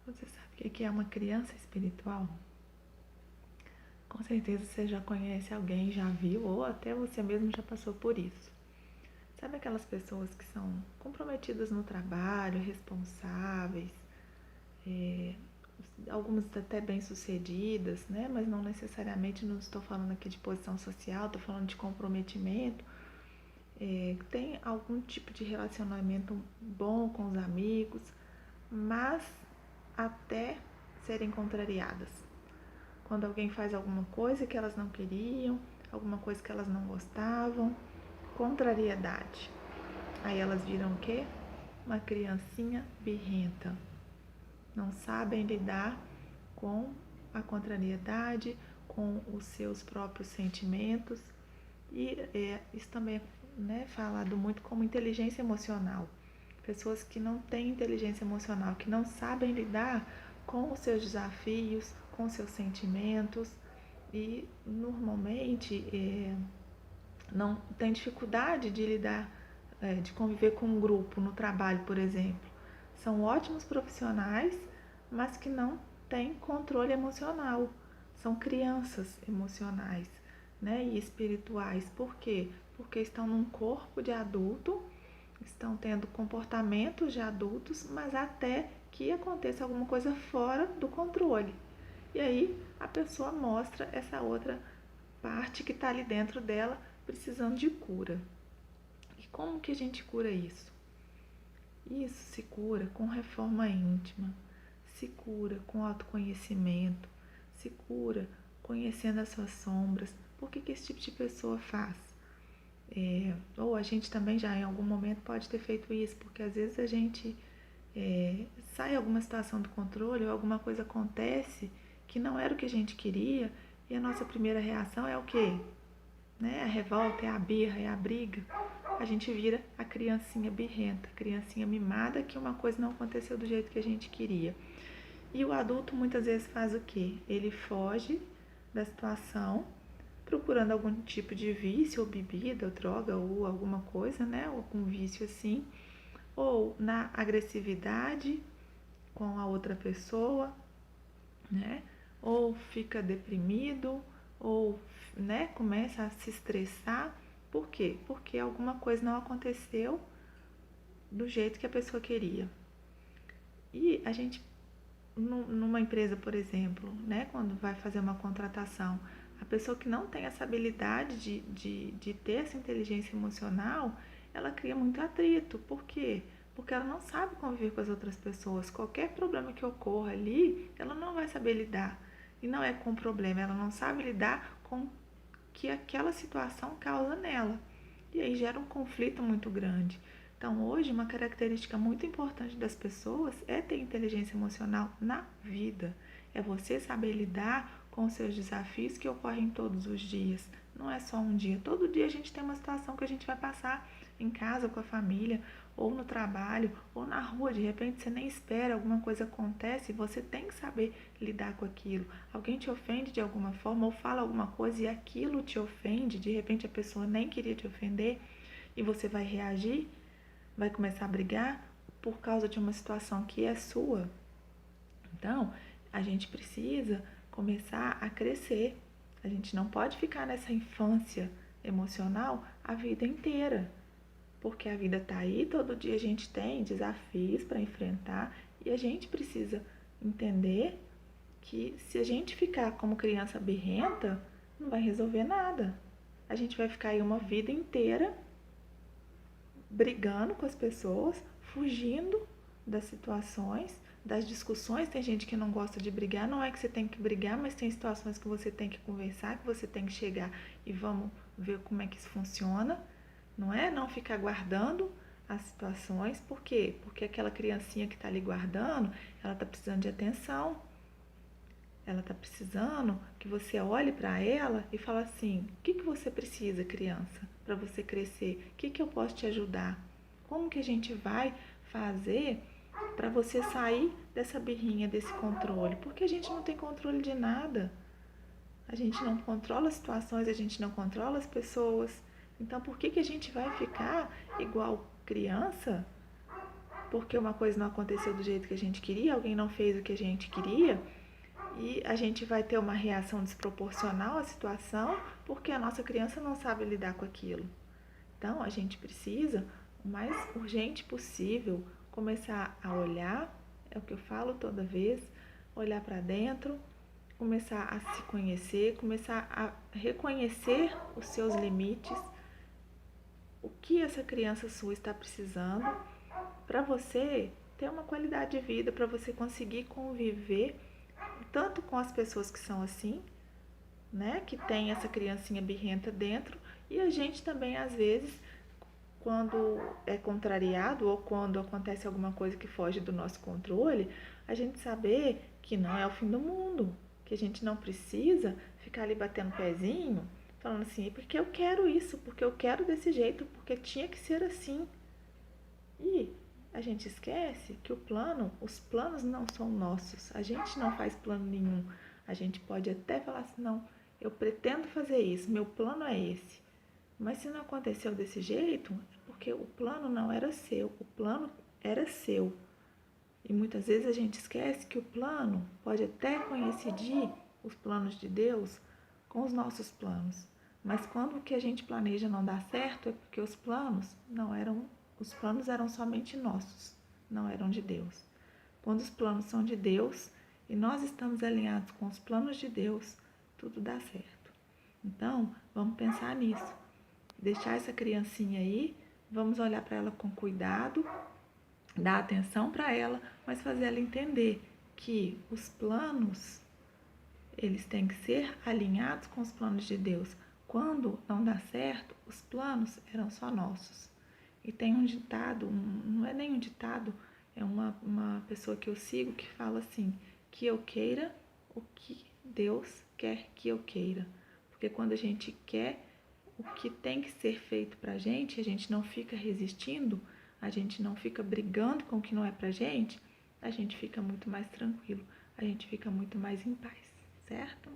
Você sabe o que é uma criança espiritual? Com certeza você já conhece alguém, já viu, ou até você mesmo já passou por isso. Sabe aquelas pessoas que são comprometidas no trabalho, responsáveis, é, algumas até bem-sucedidas, né? Mas não necessariamente, não estou falando aqui de posição social, estou falando de comprometimento. Tem algum tipo de relacionamento bom com os amigos, mas até serem contrariadas. Quando alguém faz alguma coisa que elas não queriam, alguma coisa que elas não gostavam, contrariedade. Aí elas viram o quê? Uma criancinha birrenta. Não sabem lidar com a contrariedade, com os seus próprios sentimentos. E isso também é falado muito como inteligência emocional. Pessoas que não têm inteligência emocional, que não sabem lidar com os seus desafios, com os seus sentimentos e normalmente não tem dificuldade de lidar, de conviver com um grupo no trabalho, por exemplo. São ótimos profissionais, mas que não têm controle emocional. São crianças emocionais, né, e espirituais. Por quê? Porque estão num corpo de adulto, estão tendo comportamentos de adultos, mas até que aconteça alguma coisa fora do controle. E aí a pessoa mostra essa outra parte que está ali dentro dela precisando de cura. E como que a gente cura isso? Isso se cura com reforma íntima, se cura com autoconhecimento, se cura conhecendo as suas sombras. Por que esse tipo de pessoa faz? Ou a gente também já em algum momento pode ter feito isso, porque às vezes a gente sai alguma situação do controle ou alguma coisa acontece que não era o que a gente queria e a nossa primeira reação é o quê? Né? A revolta, é a birra, é a briga. A gente vira a criancinha birrenta, a criancinha mimada que uma coisa não aconteceu do jeito que a gente queria. E o adulto muitas vezes faz o quê? Ele foge da situação procurando algum tipo de vício, ou bebida, ou droga, ou alguma coisa, né? Ou algum vício assim, ou na agressividade com a outra pessoa, né? Ou fica deprimido, ou né, começa a se estressar. Por quê? Porque alguma coisa não aconteceu do jeito que a pessoa queria. E a gente, numa empresa, por exemplo, né, quando vai fazer uma contratação, a pessoa que não tem essa habilidade de ter essa inteligência emocional, ela cria muito atrito. Por quê? Porque ela não sabe conviver com as outras pessoas. Qualquer problema que ocorra ali, ela não vai saber lidar. E não é com o problema, ela não sabe lidar com o que aquela situação causa nela. E aí gera um conflito muito grande. Então, hoje, uma característica muito importante das pessoas é ter inteligência emocional na vida. É você saber lidar com os seus desafios que ocorrem todos os dias. Não é só um dia. Todo dia a gente tem uma situação que a gente vai passar em casa com a família, ou no trabalho, ou na rua. De repente você nem espera, alguma coisa acontece e você tem que saber lidar com aquilo. Alguém te ofende de alguma forma ou fala alguma coisa e aquilo te ofende. De repente a pessoa nem queria te ofender e você vai reagir, vai começar a brigar por causa de uma situação que é sua. Então, a gente precisa começar a crescer. A gente não pode ficar nessa infância emocional a vida inteira, porque a vida está aí, todo dia a gente tem desafios para enfrentar e a gente precisa entender que se a gente ficar como criança birrenta, não vai resolver nada. A gente vai ficar aí uma vida inteira brigando com as pessoas, fugindo das situações, das discussões. Tem gente que não gosta de brigar, não é que você tem que brigar, mas tem situações que você tem que conversar, que você tem que chegar e vamos ver como é que isso funciona. Não é não ficar guardando as situações. Por quê? Porque aquela criancinha que está ali guardando, ela está precisando de atenção. Ela está precisando que você olhe para ela e fale assim: o que você precisa, criança, para você crescer? O que eu posso te ajudar? Como que a gente vai fazer para você sair dessa birrinha, desse controle? Porque a gente não tem controle de nada. A gente não controla as situações, a gente não controla as pessoas. Então, por que a gente vai ficar igual criança porque uma coisa não aconteceu do jeito que a gente queria, alguém não fez o que a gente queria, e a gente vai ter uma reação desproporcional à situação porque a nossa criança não sabe lidar com aquilo. Então, a gente precisa, o mais urgente possível, começar a olhar, é o que eu falo toda vez, olhar para dentro, começar a se conhecer, começar a reconhecer os seus limites, o que essa criança sua está precisando, para você ter uma qualidade de vida, para você conseguir conviver tanto com as pessoas que são assim, né, que tem essa criancinha birrenta dentro, e a gente também às vezes, quando é contrariado ou quando acontece alguma coisa que foge do nosso controle, a gente saber que não é o fim do mundo, que a gente não precisa ficar ali batendo pezinho, falando assim, porque eu quero isso, porque eu quero desse jeito, porque tinha que ser assim. E a gente esquece que os planos não são nossos. A gente não faz plano nenhum. A gente pode até falar assim, não, eu pretendo fazer isso, meu plano é esse. Mas se não aconteceu desse jeito, é porque o plano não era seu, o plano era seu. E muitas vezes a gente esquece que o plano pode até coincidir os planos de Deus com os nossos planos. Mas quando o que a gente planeja não dá certo, é porque os planos eram somente nossos, não eram de Deus. Quando os planos são de Deus e nós estamos alinhados com os planos de Deus, tudo dá certo. Então, vamos pensar nisso. Deixar essa criancinha aí, vamos olhar para ela com cuidado, dar atenção para ela, mas fazer ela entender que os planos, eles têm que ser alinhados com os planos de Deus. Quando não dá certo, os planos eram só nossos. E tem um ditado, não é nem um ditado, é uma pessoa que eu sigo que fala assim, que eu queira o que Deus quer que eu queira. Porque quando a gente quer o que tem que ser feito pra gente, a gente não fica resistindo, a gente não fica brigando com o que não é pra gente, a gente fica muito mais tranquilo, a gente fica muito mais em paz, certo?